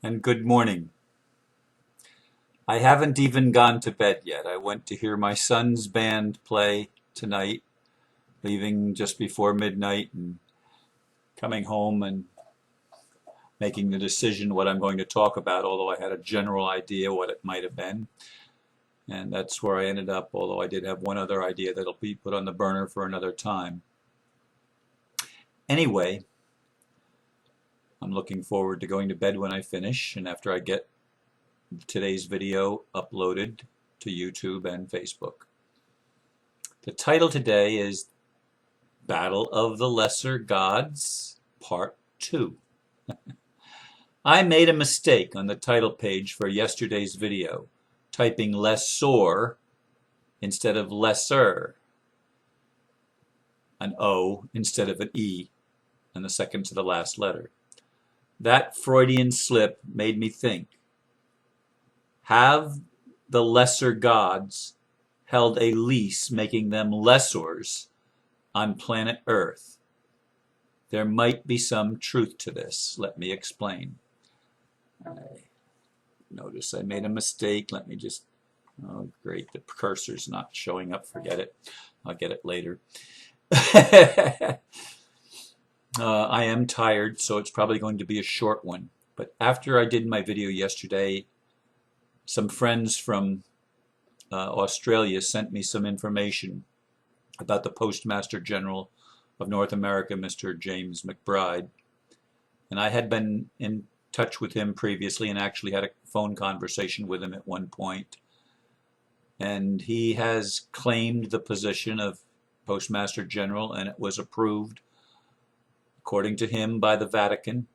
and good morning. I haven't even gone to bed yet. I went to hear my son's band play tonight, leaving just before midnight and coming home and making the decision what I'm going to talk about, although I had a general idea what it might have been. And that's where I ended up, although I did have one other idea that'll be put on the burner for another time. Anyway, I'm looking forward to going to bed when I finish and after I get today's video uploaded to YouTube and Facebook. The title today is Battle of the Lesser Gods, Part 2. I made a mistake on the title page for yesterday's video, typing lessor instead of lessor, an O instead of an E, and the second to the last letter. That Freudian slip made me think, have the lesser gods held a lease making them lessors on planet Earth? There might be some truth to this. Let me explain. Notice I made a mistake. Let me just, oh great, the cursor's not showing up. Forget it. I'll get it later. I am tired, so it's probably going to be a short one. But after I did my video yesterday, some friends from Australia sent me some information about the Postmaster General of North America, Mr. James McBride. And I had been in touch with him previously and actually had a phone conversation with him at one point. And he has claimed the position of Postmaster General, and it was approved, according to him, by the Vatican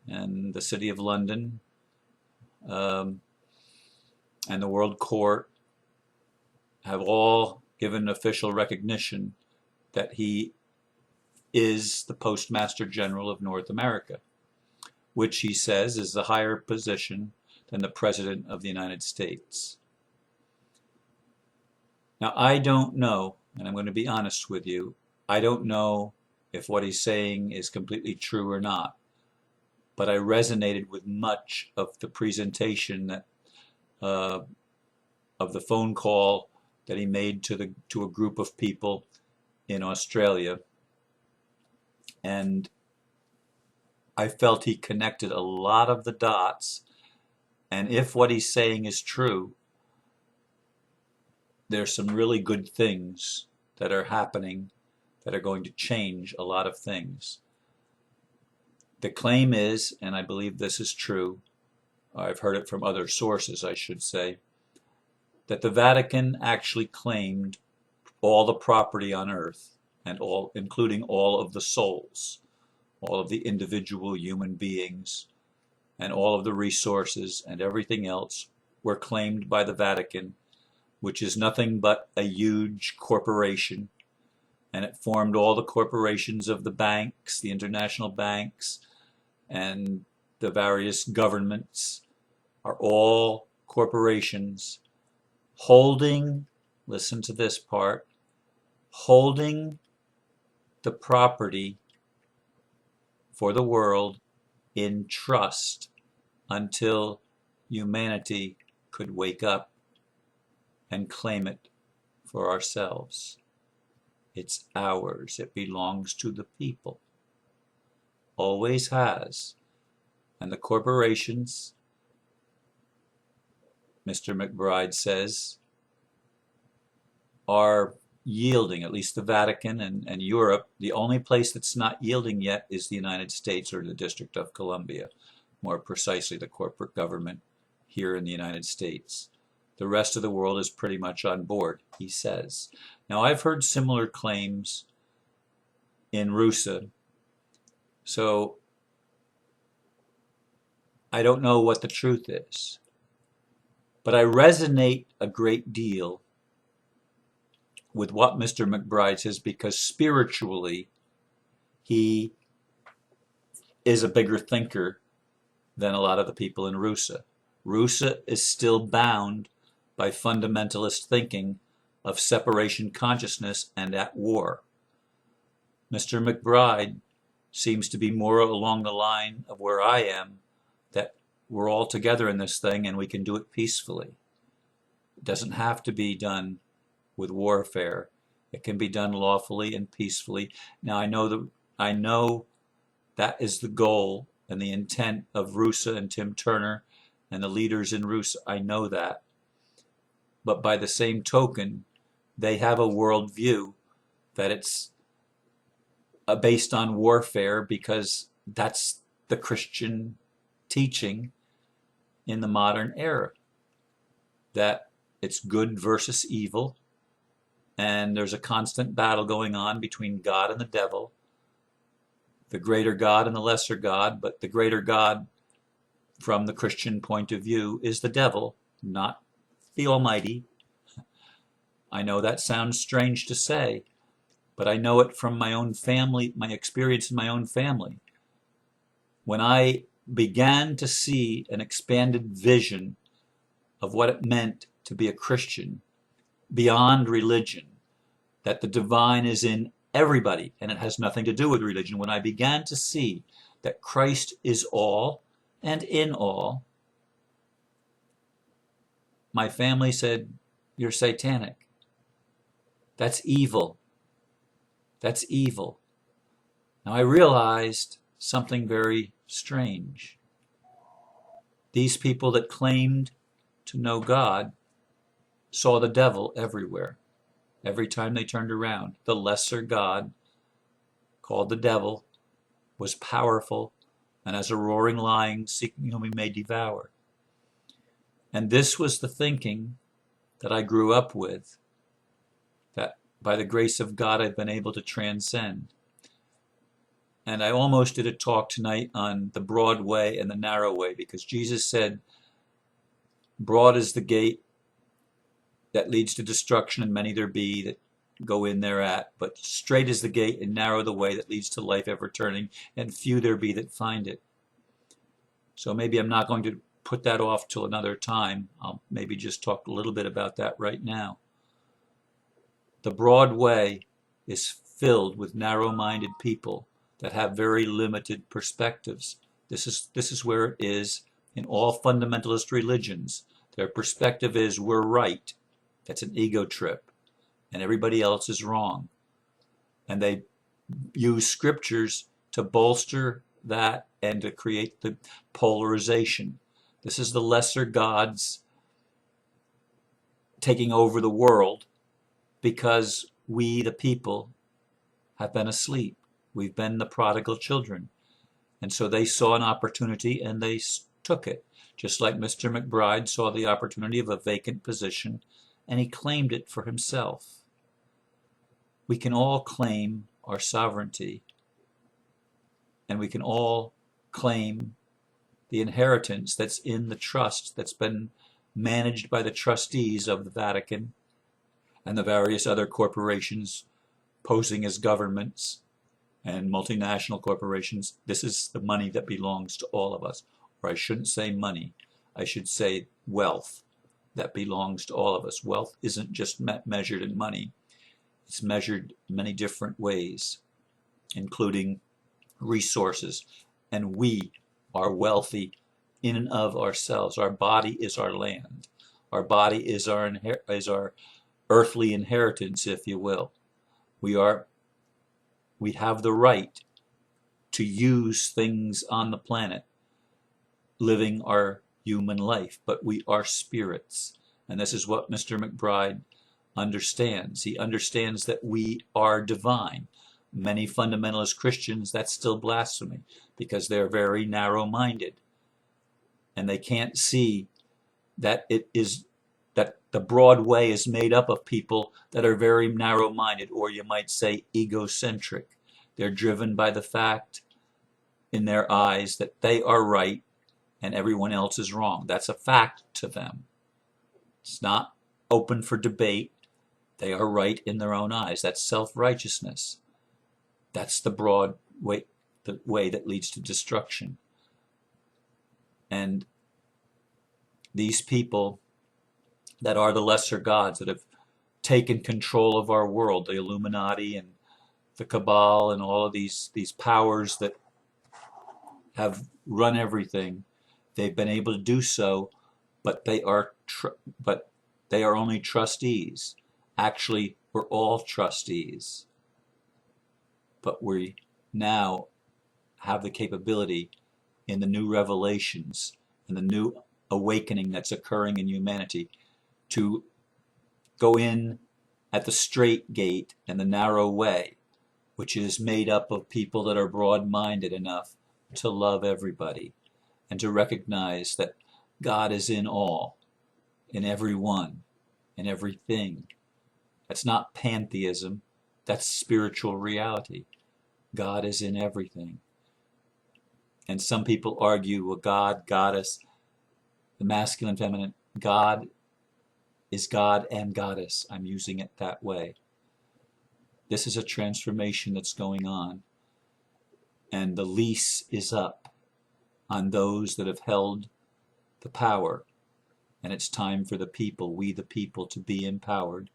and the City of London and the World Court have all given official recognition that he is the Postmaster General of North America, which he says is the higher position than the President of the United States. Now, I don't know, and I'm going to be honest with you, I don't know if what he's saying is completely true or not, but I resonated with much of the presentation that of the phone call that he made to a group of people in Australia, and I felt he connected a lot of the dots, and if what he's saying is true, there's some really good things that are happening that are going to change a lot of things. The claim is, and I believe this is true, I've heard it from other sources, I should say, that the Vatican actually claimed all the property on earth, and all, including all of the souls, all of the individual human beings, and all of the resources and everything else were claimed by the Vatican, which is nothing but a huge corporation, and it formed all the corporations of the banks, the international banks, and the various governments are all corporations holding, listen to this part, holding the property for the world in trust until humanity could wake up and claim it for ourselves. It's ours. It belongs to the people. Always has. And the corporations, Mr. McBride says, are yielding, at least the Vatican and Europe. The only place that's not yielding yet is the United States, or the District of Columbia, more precisely the corporate government here in the United States. The rest of the world is pretty much on board, he says. Now, I've heard similar claims in Russia, so I don't know what the truth is. But I resonate a great deal with what Mr. McBride says, because spiritually he is a bigger thinker than a lot of the people in Russia. Russia is still bound by fundamentalist thinking of separation consciousness and at war. Mr. McBride seems to be more along the line of where I am, that we're all together in this thing and we can do it peacefully. It doesn't have to be done with warfare. It can be done lawfully and peacefully. Now I know that is the goal and the intent of Rusa and Tim Turner and the leaders in Rusa. I know that. But by the same token, they have a worldview that it's based on warfare, because that's the Christian teaching in the modern era, that it's good versus evil, and there's a constant battle going on between God and the devil, the greater God and the lesser God. But the greater God, from the Christian point of view, is the devil, not the Almighty. I know that sounds strange to say, but I know it from my own family, my experience in my own family. When I began to see an expanded vision of what it meant to be a Christian beyond religion, that the divine is in everybody and it has nothing to do with religion, when I began to see that Christ is all and in all, my family said, "You're satanic. That's evil. That's evil." Now I realized something very strange. These people that claimed to know God saw the devil everywhere. Every time they turned around, the lesser God, called the devil, was powerful and as a roaring lion seeking whom he may devour. And this was the thinking that I grew up with, that by the grace of God I've been able to transcend. And I almost did a talk tonight on the broad way and the narrow way, because Jesus said, broad is the gate that leads to destruction, and many there be that go in thereat. But straight is the gate and narrow the way that leads to life ever turning, and few there be that find it. So maybe I'm not going to put that off till another time. I'll maybe just talk a little bit about that right now. The broad way is filled with narrow-minded people that have very limited perspectives. This is where it is in all fundamentalist religions. Their perspective is, we're right. That's an ego trip. And everybody else is wrong. And they use scriptures to bolster that and to create the polarization. This is the lesser gods taking over the world, because we, the people, have been asleep. We've been the prodigal children. And so they saw an opportunity and they took it. Just like Mr. McBride saw the opportunity of a vacant position and he claimed it for himself. We can all claim our sovereignty, and we can all claim the inheritance that's in the trust that's been managed by the trustees of the Vatican and the various other corporations posing as governments and multinational corporations. This is the money that belongs to all of us. Or I shouldn't say money, I should say wealth that belongs to all of us. Wealth isn't just measured in money. It's measured many different ways, including resources. And we are wealthy in and of ourselves. Our body is our land. Our body is our earthly inheritance, if you will. We have the right to use things on the planet, living our human life, but we are spirits. And this is what Mr. McBride understands. He understands that we are divine. Many fundamentalist Christians, that's still blasphemy, because they're very narrow-minded. And they can't see that that the broad way is made up of people that are very narrow-minded, or you might say egocentric. They're driven by the fact in their eyes that they are right and everyone else is wrong. That's a fact to them. It's not open for debate. They are right in their own eyes. That's self-righteousness. That's the broad way, the way that leads to destruction. And these people that are the lesser gods that have taken control of our world, the Illuminati and the Cabal and all of these powers that have run everything, They've been able to do so, but they are only trustees. Actually, we're all trustees, but we now have the capability in the new revelations and the new awakening that's occurring in humanity to go in at the straight gate and the narrow way, which is made up of people that are broad-minded enough to love everybody and to recognize that God is in all, in everyone, in everything. That's not pantheism, that's spiritual reality. God is in everything. And some people argue, well, God, goddess, the masculine, feminine, God is God and goddess. I'm using it that way. This is a transformation that's going on. And the lease is up on those that have held the power. And it's time for the people, we the people, to be empowered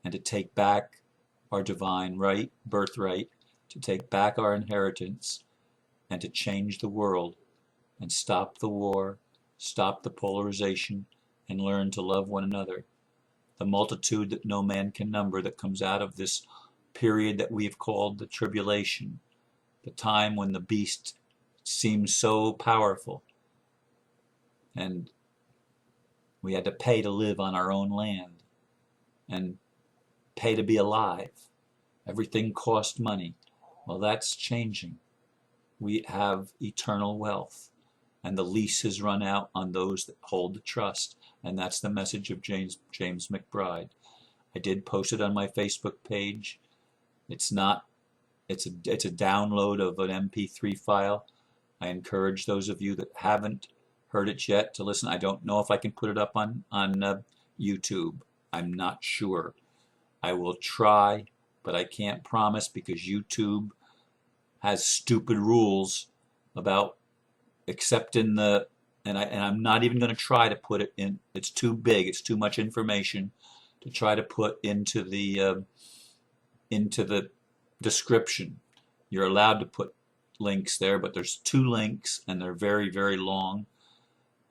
and to take back our divine right, birthright, to take back our inheritance, and to change the world and stop the war, stop the polarization, and learn to love one another. The multitude that no man can number that comes out of this period that we have called the tribulation, the time when the beast seems so powerful and we had to pay to live on our own land and pay to be alive. Everything cost money. Well, that's changing. We have eternal wealth, and the lease has run out on those that hold the trust, and that's the message of James McBride. I did post it on my Facebook page. It's a download of an MP3 file. I encourage those of you that haven't heard it yet to listen. I don't know if I can put it up on YouTube. I'm not sure. I will try, but I can't promise because YouTube has stupid rules about accepting and I'm not even going to try to put it in. It's too big. It's too much information to try to put into the description. You're allowed to put links there, but there's 2 links and they're very, very long.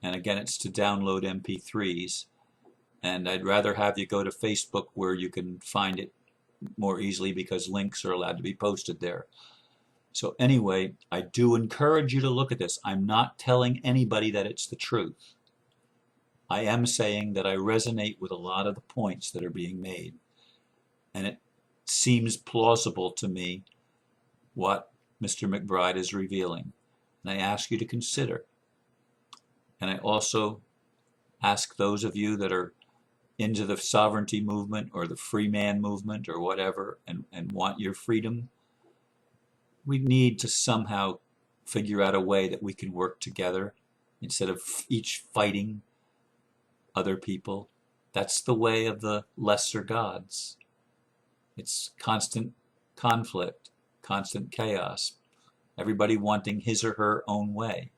And again, it's to download MP3s. And I'd rather have you go to Facebook where you can find it more easily because links are allowed to be posted there. So anyway, I do encourage you to look at this. I'm not telling anybody that it's the truth. I am saying that I resonate with a lot of the points that are being made. And it seems plausible to me what Mr. McBride is revealing. And I ask you to consider. And I also ask those of you that are into the sovereignty movement or the free man movement or whatever and want your freedom, we need to somehow figure out a way that we can work together instead of each fighting other people. That's the way of the lesser gods. It's constant conflict, constant chaos, everybody wanting his or her own way.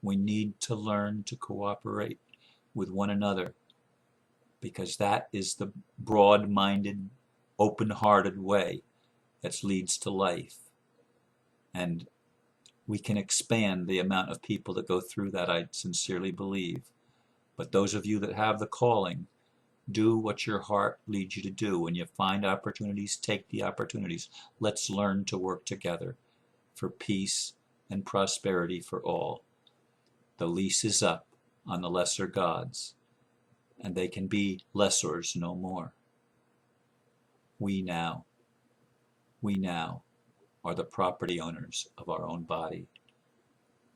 We need to learn to cooperate with one another because that is the broad-minded, open-hearted way that leads to life. And we can expand the amount of people that go through that, I sincerely believe. But those of you that have the calling, do what your heart leads you to do. When you find opportunities, take the opportunities. Let's learn to work together for peace and prosperity for all. The lease is up on the lesser gods, and they can be lessors no more. We now are the property owners of our own body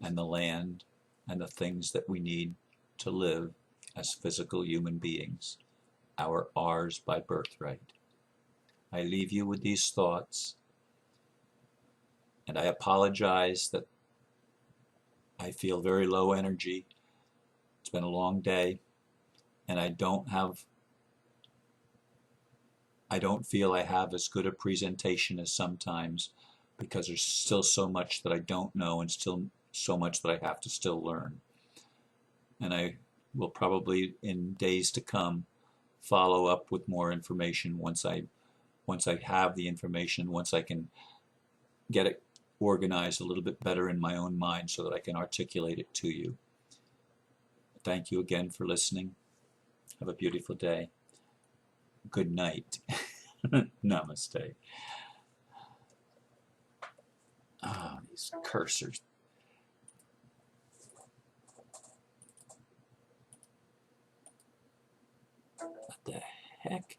and the land and the things that we need to live as physical human beings, ours by birthright. I leave you with these thoughts, and I apologize that I feel very low energy. It's been a long day, and I don't feel I have as good a presentation as sometimes because there's still so much that I don't know and still so much that I have to still learn. And I will probably in days to come follow up with more information once I have the information, once I can get it organized a little bit better in my own mind so that I can articulate it to you. thank you again for listening. Have a beautiful day. Good night. Namaste. Ah, these cursors. What the heck?